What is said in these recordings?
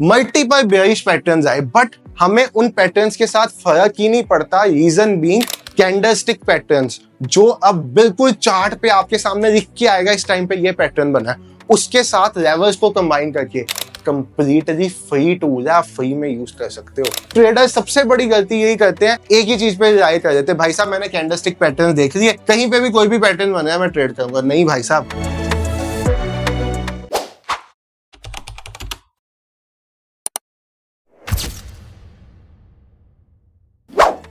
Multiple bearish patterns आए, but हमें उन पैटर्न्स के साथ फर्क ही नहीं पड़ता। रीजन बीइंग कैंडलस्टिक पैटर्न्स, जो अब बिल्कुल चार्ट पे आपके सामने लिख के आएगा इस टाइम पे ये पैटर्न बना है, उसके साथ लेवल्स को कंबाइन करके कंप्लीटली फ्री टूल है, आप फ्री में यूज कर सकते हो। ट्रेडर सबसे बड़ी गलती यही करते हैं, एक ही चीज पे रिलाय कर देते हैं, भाई साहब मैंने कैंडलस्टिक पैटर्न देख लिए, कहीं पे भी कोई भी पैटर्न बना है मैं ट्रेड करूंगा। नहीं भाई साहब,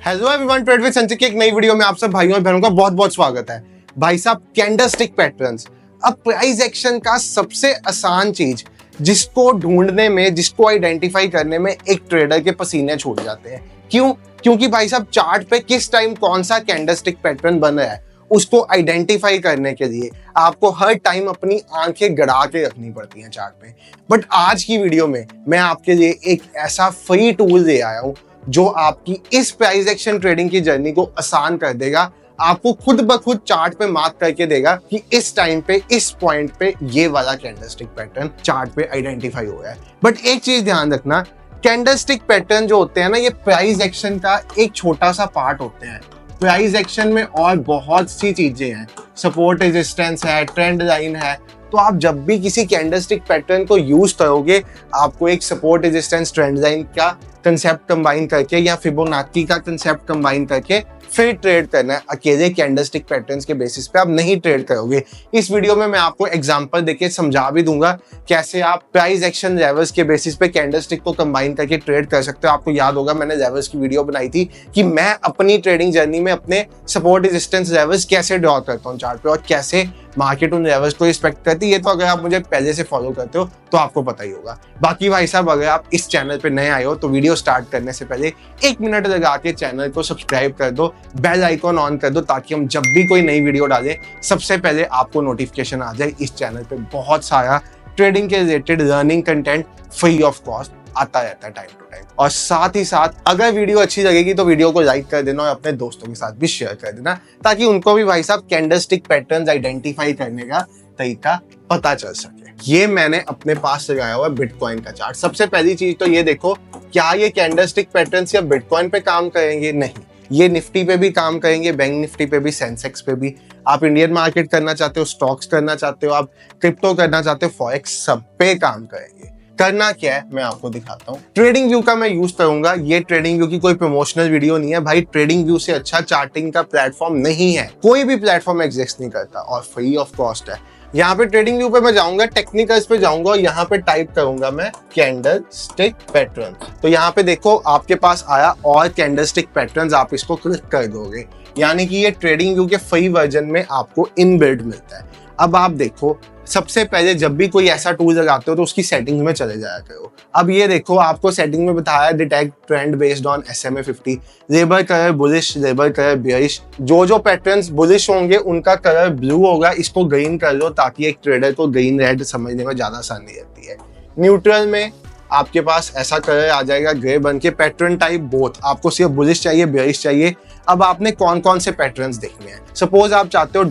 हेलो एवरीवन, ट्रेड विद संचित की एक नई वीडियो में आप सब भाइयों और बहनों का बहुत बहुत स्वागत है। भाई साहब, कैंडलस्टिक पैटर्न्स अब प्राइस एक्शन का सबसे आसान चीज, जिसको ढूंढने में, जिसको आइडेंटिफाई करने में एक ट्रेडर के पसीने छूट जाते हैं। क्यों? क्योंकि भाई साहब चार्ट पे किस टाइम कौन सा कैंडलस्टिक पैटर्न बन रहा है उसको आइडेंटिफाई करने के लिए आपको हर टाइम अपनी आंखें गड़ा के रखनी पड़ती हैं चार्ट पे। बट आज की वीडियो में मैं आपके लिए एक ऐसा फ्री टूल ले आया हूं जो आपकी इस प्राइस एक्शन ट्रेडिंग की जर्नी को आसान कर देगा। आपको खुद ब खुद चार्ट पे मार्क करके देगा कि इस टाइम पे, इस पॉइंट पे ये वाला कैंडलस्टिक पैटर्न चार्ट पे आइडेंटिफाई हो गया है। बट एक चीज ध्यान रखना, कैंडलस्टिक पैटर्न जो होते हैं ना, ये प्राइस एक्शन का एक छोटा सा पार्ट होते हैं। प्राइस एक्शन में और बहुत सी चीजें हैं, सपोर्ट रेजिस्टेंस है, ट्रेंड लाइन है। तो आप जब भी किसी कैंडलस्टिक पैटर्न को यूज करोगे, आपको एक सपोर्ट रेजिस्टेंस ट्रेंड लाइन का कंसेप्ट कंबाइन करके या फिबोनाची का कंसेप्ट कंबाइन करके फिर ट्रेड करना है। अकेले कैंडलस्टिक पैटर्न्स के बेसिस पे आप नहीं ट्रेड करोगे। इस वीडियो में मैं आपको एग्जांपल देके समझा भी दूंगा कैसे आप प्राइस एक्शन लेवल्स के बेसिस पे कैंडलस्टिक को कंबाइन करके ट्रेड कर सकते हो। आपको याद होगा मैंने लेवल्स की वीडियो बनाई थी कि मैं अपनी ट्रेडिंग जर्नी में अपने सपोर्ट रेजिस्टेंस लेवल्स कैसे ड्रॉ करता हूँ चार्ट पे और कैसे मार्केट उन लेवल्स को रिस्पेक्ट करती है। ये तो अगर आप मुझे पहले से फॉलो करते हो तो आपको पता ही होगा। बाकी भाई साहब, अगर आप इस चैनल पे नए आए हो तो वीडियो स्टार्ट करने से पहले 1 मिनट लगा के चैनल को सब्सक्राइब कर दो, बेल आइकॉन ऑन कर दो, ताकि हम जब भी कोई नई वीडियो डालें सबसे पहले आपको नोटिफिकेशन आ जाए। इस चैनल पे बहुत सारा ट्रेडिंग के related learning content free of cost आता रहता है टाइम टू टाइम। और साथ ही साथ अगर वीडियो अच्छी लगेगी तो वीडियो को लाइक कर देना और अपने दोस्तों के साथ भी शेयर कर देना, ताकि उनको भी भाई साहब कैंडलस्टिक पैटर्न्स आइडेंटिफाई करने का तरीका पता चल सके। ये मैंने अपने पास लगाया हुआ बिटकॉइन का चार्ट। सबसे पहली चीज तो ये देखो, क्या ये कैंडलस्टिक पैटर्न सिर्फ बिटकॉइन पे काम करेंगे? नहीं, ये निफ्टी पे भी काम करेंगे, बैंक निफ्टी पे भी, सेंसेक्स पे भी। आप इंडियन मार्केट करना चाहते हो, स्टॉक्स करना चाहते हो, आप क्रिप्टो करना चाहते हो, फॉरेक्स, सब पे काम करेंगे। करना क्या है मैं आपको दिखाता हूँ। ट्रेडिंग व्यू का मैं यूज करूंगा। ये ट्रेडिंग व्यू की कोई प्रमोशनल वीडियो नहीं है भाई। ट्रेडिंग व्यू से अच्छा चार्टिंग का प्लेटफॉर्म नहीं है, कोई भी प्लेटफॉर्म एग्जिस्ट नहीं करता और फ्री ऑफ कॉस्ट है। यहाँ पे ट्रेडिंग व्यू पे मैं जाऊंगा, टेक्निकल्स पे जाऊंगा और यहाँ पे टाइप करूंगा मैं कैंडलस्टिक पैटर्न। तो यहाँ पे देखो आपके पास आया और कैंडलस्टिक पैटर्न्स, आप इसको क्लिक कर दोगे, यानी कि ये ट्रेडिंग व्यू के फ्री वर्जन में आपको इनबिल्ट मिलता है। अब आप देखो, सबसे पहले जब भी कोई ऐसा टूल लगाते हो तो उसकी सेटिंग में चले जाया करो। अब ये देखो, आपको सेटिंग में बताया detect trend based on SMA 50, label colour bullish, label colour bearish. जो पैटर्न्स बुलिश होंगे उनका कलर ब्लू होगा, इसको ग्रीन कर लो ताकि एक ट्रेडर को ग्रीन रेड समझने में ज्यादा आसानी रहती है। न्यूट्रल में आपके पास ऐसा कलर आ जाएगा ग्रे बन के। पैटर्न टाइप बोथ, आपको सिर्फ बुलिश चाहिए, बेयरिश चाहिए। अब आपने कौन कौन से पैटर्न्स देखने हैं। सपोज आप चाहते हो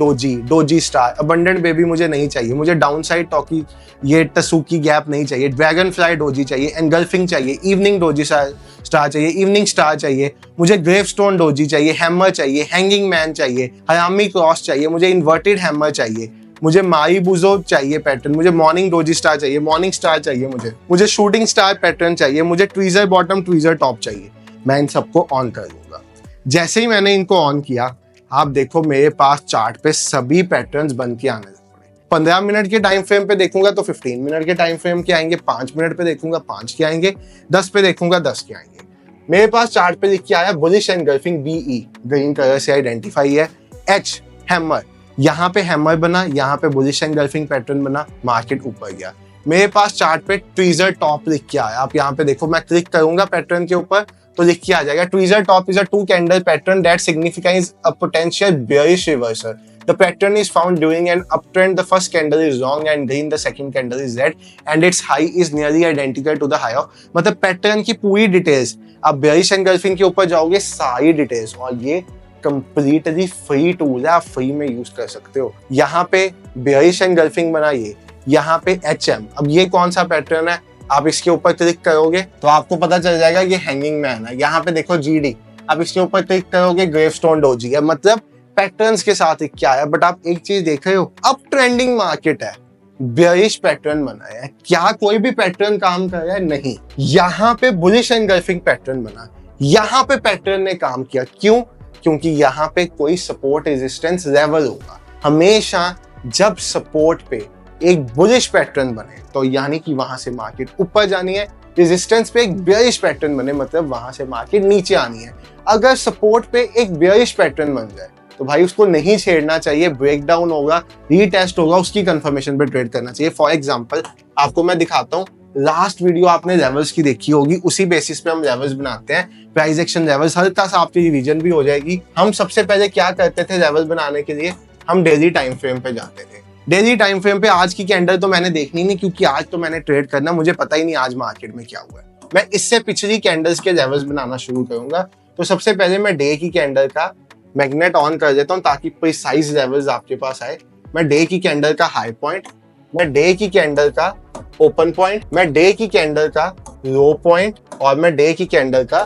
डोजी स्टार, अबंडेंट बेबी मुझे नहीं चाहिए, मुझे डाउन साइड टॉकी, ये टसूकी गैप नहीं चाहिए, ड्रैगन फ्लाई डोजी चाहिए, एनगल्फिंग चाहिए, इवनिंग डोजी स्टार चाहिए, इवनिंग स्टार चाहिए, मुझे ग्रेवस्टोन डोजी चाहिए, हैमर चाहिए, हैंगिंग मैन चाहिए, हयामी क्रॉस चाहिए, मुझे इन्वर्टेड हैमर चाहिए, मुझे मारीबुजो चाहिए पैटर्न, मुझे मॉर्निंग डोजी स्टार चाहिए, मॉर्निंग स्टार चाहिए, मुझे शूटिंग स्टार पैटर्न चाहिए, मुझे ट्वीजर बॉटम, ट्वीजर टॉप चाहिए। मैं इन सबको ऑन कर दूंगा। जैसे ही मैंने इनको ऑन किया, आप देखो मेरे पास चार्ट पे सभी पैटर्न्स बन के आने लगे। 15 मिनट के टाइम फ्रेम पे देखूंगा तो 15 मिनट के टाइम फ्रेम के आएंगे, 5 मिनट पे देखूंगा 5 के आएंगे, 10 पे देखूंगा 10 के आएंगे। मेरे पास चार्ट पे लिख के आया bullish engulfing BE, green colour से आइडेंटिफाई है। H हैमर, यहाँ पे हैमर बना, यहाँ पे बुलिश एनगल्फिंग पैटर्न बना, मार्केट ऊपर गया। मेरे पास चार्ट पे ट्वीजर टॉप लिख के आया। आप यहाँ पे देखो, मैं क्लिक करूंगा पैटर्न के ऊपर तो लिख के आ जाएगा tweezer top is a 2 candle pattern that signifies a potential bearish reversal. The pattern is found during an uptrend. The first candle is long and then the second candle is red and its high is nearly identical to the high of। मतलब pattern की पूरी details, आप bearish engulfing के ऊपर जाओगे सारी details, और ये कंप्लीटली फ्री टूल है, आप फ्री में यूज कर सकते हो। यहाँ पे बेयरिश एनगल्फिंग बनाइए, यहाँ पे HM। अब ये कौन सा पैटर्न है? आप इसके ऊपर क्लिक करोगे तो आपको पता चल जाएगा ये हैंगिंग मैन है। यहाँ पे देखो GD, आप इसके ऊपर क्लिक करोगे ग्रेवस्टोन डोजी है। मतलब पैटर्न्स के साथ क्या है, बट आप एक चीज देख रहे हो, अब ट्रेंडिंग मार्केट है, बेयरिश पैटर्न बना है, क्या कोई भी पैटर्न काम कर रहा है? नहीं। यहाँ पे बुलिश एंगल्फिंग पैटर्न बना, यहाँ पे पैटर्न ने काम किया। क्यों? क्योंकि यहाँ पे कोई सपोर्ट रेजिस्टेंस लेवल होगा। हमेशा जब सपोर्ट पे एक बुलिश पैटर्न बने तो यानी कि वहां से मार्केट ऊपर जानी है, रेजिस्टेंस पे एक बेयरिश पैटर्न बने मतलब वहां से मार्केट नीचे आनी है। अगर सपोर्ट पे एक बेयरिश पैटर्न बन जाए तो भाई उसको नहीं छेड़ना चाहिए, ब्रेकडाउन होगा, रीटेस्ट होगा, उसकी कंफर्मेशन पे ट्रेड करना चाहिए। फॉर एग्जांपल आपको मैं दिखाता हूँ, लास्ट वीडियो आपने लेवल्स की देखी होगी, उसी बेसिस पे हम लेवल्स बनाते हैं, प्राइस एक्शन लेवल्स, हल्का सा आपकी रिवीजन भी हो जाएगी। हम सबसे पहले क्या करते थे लेवल बनाने के लिए, हम डेली टाइम फ्रेम पे जाते थे। डेली टाइम फ्रेम पे आज की कैंडल तो मैंने देखनी नहीं, क्योंकि आज तो मैंने ट्रेड करना, मुझे पता ही नहीं आज मार्केट में क्या हुआ है। मैं इससे पिछली कैंडल्स के लेवल्स बनाना शुरू करूंगा। तो सबसे पहले मैं डे की कैंडल का मैग्नेट ऑन कर देता हूं ताकि प्रिसाइज लेवल्स आपके पास आए। मैं डे की कैंडल का हाई पॉइंट, मैं डे की कैंडल का ओपन पॉइंट, मैं डे की कैंडल का लो पॉइंट और मैं डे की कैंडल का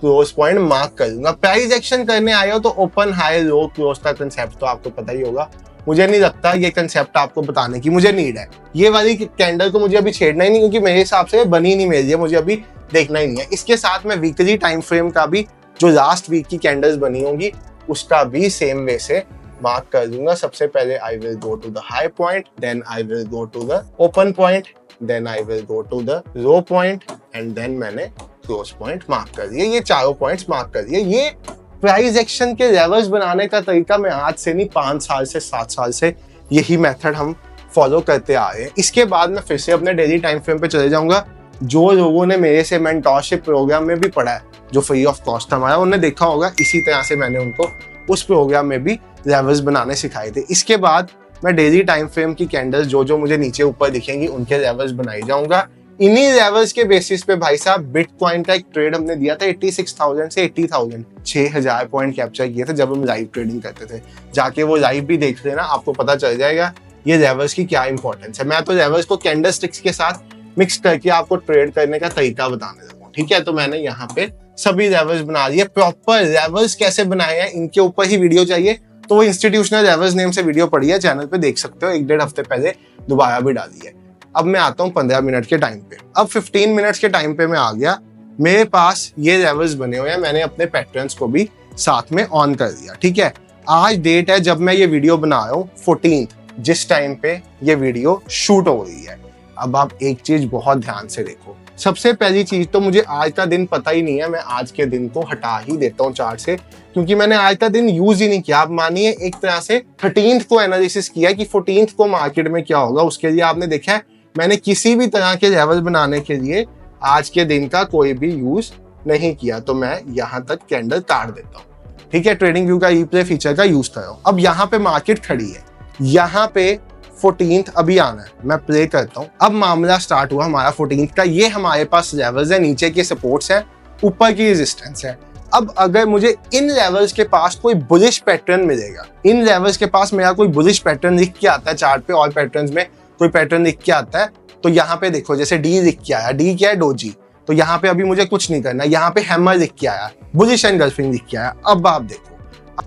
क्लोज पॉइंट मार्क करूंगा। प्राइस एक्शन करने आए हो तो ओपन हाई लो क्लोज का कंसेप्ट तो आपको पता ही होगा। मुझे नहीं लगता ये कंसेप्ट आपको बताने की मुझे नीड है। ये वाली कैंडल को मुझे अभी छेड़ना ही नहीं, क्योंकि मेरे हिसाब से बनी नहीं मेरी है, मुझे अभी देखना ही नहीं है। इसके साथ में वीकली टाइम फ्रेम का भी जो लास्ट वीक की कैंडल्स बनी होंगी उसका भी सेम वे से मार्क कर दूंगा। सबसे पहले I will go to the high point, then I will go to the open point, then I will go to the low point and then मैंने क्लोज पॉइंट मार्क कर दिए। ये चारों पॉइंट्स मार्क कर दिए। ये प्राइस एक्शन के levels बनाने का तरीका मैं आज से नहीं 5 साल से 7 साल से यही मेथड हम फॉलो करते आ रहे हैं। इसके बाद मैं फिर से अपने डेली टाइम फ्रेम पे चले जाऊंगा। जो लोगों ने मेरे से मेंटरशिप प्रोग्राम में भी पढ़ा है, जो फ्री ऑफ कॉस्ट था हमारा, उन्होंने देखा होगा इसी तरह से मैंने उनको उस प्रोग्राम में भी लेवल्स बनाने सिखाए थे। इसके बाद मैं डेली टाइम फ्रेम की कैंडल्स जो जो मुझे नीचे ऊपर दिखेंगी उनके लेवल्स बनाई जाऊंगा। इन्हीं लेवल्स के बेसिस पे भाई साहब बिटकॉइन का एक ट्रेड हमने दिया था 86,000 से 80,000, 6,000 पॉइंट कैप्चर किए थे जब हम लाइव ट्रेडिंग करते थे। जाके वो लाइव भी देख लेना, आपको पता चल जाएगा ये लेवल्स की क्या इंपॉर्टेंस है। मैं तो लेवल्स को कैंडल स्टिक्स के साथ मिक्स करके आपको ट्रेड करने का तरीका बताने लगा हूं, ठीक है। तो मैंने यहाँ पे सभी लेवल्स बना दिए। प्रॉपर लेवल्स कैसे बनाए हैं इनके ऊपर ही वीडियो चाहिए तो वो इंस्टीट्यूशनल लेवल्स नेम से वीडियो पड़ी है, चैनल पे देख सकते हो, 1-1.5 हफ्ते पहले दोबारा भी डाली है। अब मैं आता हूँ 15 मिनट के टाइम पे। अब 15 मिनट्स के टाइम पे मैं आ गया, मेरे पास ये लेवल्स बने हुए हैं, मैंने अपने पैटर्न्स को भी साथ में ऑन कर दिया, ठीक है। आज डेट है जब मैं ये वीडियो बना रहा हूँ 14, जिस टाइम पे ये वीडियो शूट हो रही है। अब आप एक चीज बहुत ध्यान से देखो। सबसे पहली चीज तो मुझे आज का दिन पता ही नहीं है, मैं आज के दिन को हटा ही देता हूँ चार्ट से, क्योंकि मैंने आज का दिन यूज ही नहीं किया। आप मानिए एक तरह से 13th को एनालिसिस किया कि 14th को मार्केट में क्या होगा, उसके लिए आपने देखा है मैंने किसी भी तरह के लेवल बनाने के लिए आज के दिन का कोई भी यूज नहीं किया। तो मैं यहाँ तक कैंडल काट देता हूँ, ठीक है। ट्रेडिंग व्यू का रिप्ले फीचर का यूज कर रहा हूँ। अब यहाँ पे मार्केट खड़ी है, यहाँ पे 14th अभी आना है, मैं प्ले करता हूँ। अब मामला स्टार्ट हुआ हमारा 14th का। ये हमारे पास लेवल्स है, नीचे के सपोर्ट्स हैं, ऊपर की रेजिस्टेंस है। अब अगर मुझे इन लेवल्स के पास कोई बुलिश पैटर्न मिलेगा, इन लेवल्स के पास मेरा कोई बुलिश पैटर्न लिख के आता है चार्ट पे, और पैटर्न्स में कोई पैटर्न लिख के आता है, तो यहाँ पे देखो जैसे डी लिख के आया, डी क्या है डोजी, तो यहाँ पे अभी मुझे कुछ नहीं करना, यहाँ पे हैमर लिख के आया, बुलिश एंगल्फिंग लिख के आया। अब आप देखो,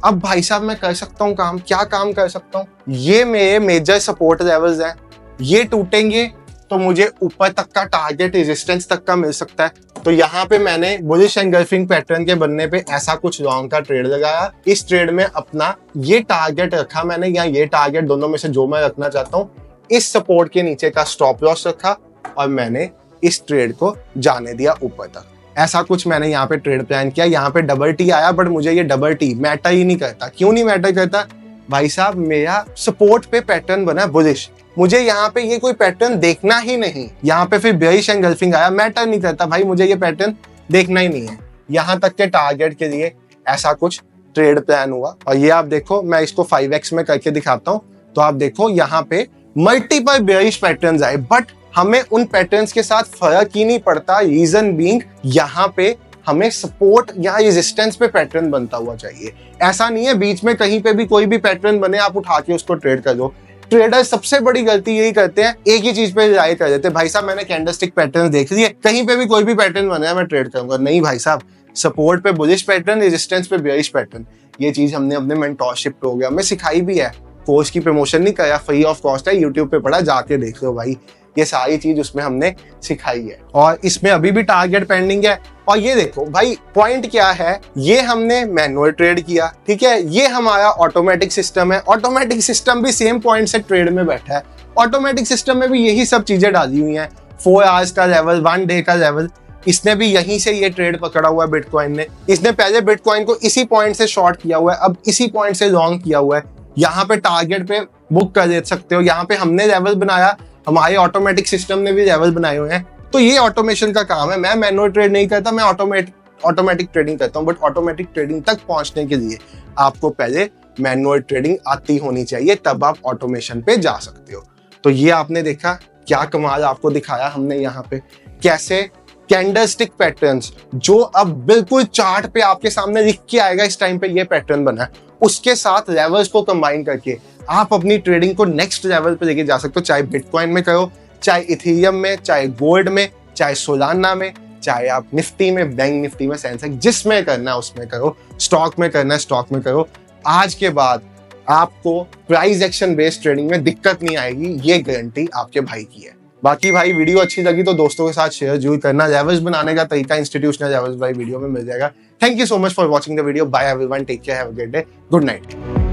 अब भाई साहब मैं कर सकता हूँ काम, क्या काम कर सकता हूँ, ये मेरे मेजर सपोर्ट लेवल्स हैं, ये टूटेंगे तो मुझे ऊपर तक का टारगेट रेजिस्टेंस तक का मिल सकता है। तो यहाँ पे मैंने बुलिश एंगल्फिंग पैटर्न के बनने पे ऐसा कुछ लॉन्ग का ट्रेड लगाया। इस ट्रेड में अपना ये टारगेट रखा मैंने, या ये टारगेट, दोनों में से जो मैं रखना चाहता हूँ, इस सपोर्ट के नीचे का स्टॉप लॉस रखा और मैंने इस ट्रेड को जाने दिया ऊपर तक। ऐसा कुछ मैंने यहाँ पे ट्रेड प्लान किया। यहाँ पे डबल टी आया, बट मुझे ये डबल टी मैटर ही नहीं करता। क्यों नहीं मैटर करता भाई साहब, मेरा सपोर्ट पे पैटर्न बना बुलिश, मुझे यहाँ पे ये कोई पैटर्न देखना ही नहीं। यहाँ पे फिर बेयरिश एंगल्फिंग आया, मैटर नहीं करता भाई, मुझे ये पैटर्न देखना ही नहीं है। यहाँ तक के टारगेट के लिए ऐसा कुछ ट्रेड प्लान हुआ। और ये आप देखो, मैं इसको 5x में करके दिखाता हूँ, तो आप देखो यहाँ पे मल्टीपल बेयरिश पैटर्न्स आए, बट हमें उन पैटर्न्स के साथ फर्क ही नहीं पड़ता। रीजन बीइंग यहाँ पे हमें सपोर्ट या रेजिस्टेंस पे पैटर्न बनता हुआ चाहिए। ऐसा नहीं है बीच में कहीं पे भी कोई भी पैटर्न बने आप उठा के उसको ट्रेड कर दो। ट्रेडर सबसे बड़ी गलती यही करते हैं, एक ही चीज पे रिलाय कर देते हैं, भाई साहब मैंने कैंडलस्टिक पैटर्न देख लिए, कहीं पे भी कोई भी पैटर्न बना है मैं ट्रेड करूंगा। नहीं भाई साहब, सपोर्ट पे बुलिश पैटर्न, रेजिस्टेंस पे बेयरिश पैटर्न, ये चीज हमने अपने मेंटोरशिप प्रोग्राम में सिखाई भी है। कोर्स की प्रमोशन नहीं करा, फ्री ऑफ कॉस्ट है, यूट्यूब पे पढ़ा, जाके देख लो भाई, ये सारी चीज उसमें हमने सिखाई है। और इसमें अभी भी टारगेट पेंडिंग है। और ये देखो भाई, पॉइंट क्या है, ये हमने मैनुअल ट्रेड किया, ठीक है, ये हमारा ऑटोमेटिक सिस्टम है। ऑटोमेटिक सिस्टम भी सेम पॉइंट से ट्रेड में बैठा है। ऑटोमेटिक सिस्टम में भी यही सब चीजें डाली हुई हैं, 4 आवर्स का लेवल, 1 डे का लेवल। इसने भी यहीं से ये ट्रेड पकड़ा हुआ है बिटकॉइन ने। इसने पहले बिटकॉइन को इसी पॉइंट से शॉर्ट किया हुआ है, अब इसी पॉइंट से लॉन्ग किया हुआ है। यहाँ पे टारगेट पे बुक कर दे सकते हो, यहाँ पे हमने लेवल बनाया, हमारे ऑटोमेटिक सिस्टम ने भी लेवल बनाए हुए हैं। तो ये ऑटोमेशन का काम है। मैं मैनुअल ट्रेड नहीं करता, मैं ऑटोमेटिक ट्रेडिंग करता हूँ। बट ऑटोमेटिक ट्रेडिंग तक पहुंचने के लिए आपको पहले मैनुअल ट्रेडिंग आती होनी चाहिए, तब आप ऑटोमेशन पे जा सकते हो। तो ये आपने देखा, क्या कमाल आपको दिखाया हमने यहाँ पे, कैसे कैंडलस्टिक पैटर्न्स जो अब बिल्कुल चार्ट पे आपके सामने लिख के आएगा इस टाइम पे ये पैटर्न बना है, उसके साथ लेवल्स को कंबाइन करके आप अपनी ट्रेडिंग को नेक्स्ट लेवल पे लेके जा सकते हो। चाहे बिटकॉइन में करो, चाहे इथेरियम में, चाहे गोल्ड में, चाहे सोलाना में, चाहे आप निफ्टी में, बैंक निफ्टी में, सेंसेक्स, जिसमें करना है उसमें करो, स्टॉक में करना है स्टॉक में करो। आज के बाद आपको प्राइस एक्शन बेस्ड ट्रेडिंग में दिक्कत नहीं आएगी, ये गारंटी आपके भाई की है। बाकी भाई वीडियो अच्छी लगी तो दोस्तों के साथ शेयर जरूर करना। लेवल्स बनाने का तरीका इंस्टीट्यूशनल लेवल्स भाई वीडियो में मिल जाएगा। Thank you so much for watching the video. Bye everyone, take care, have a good day, good night.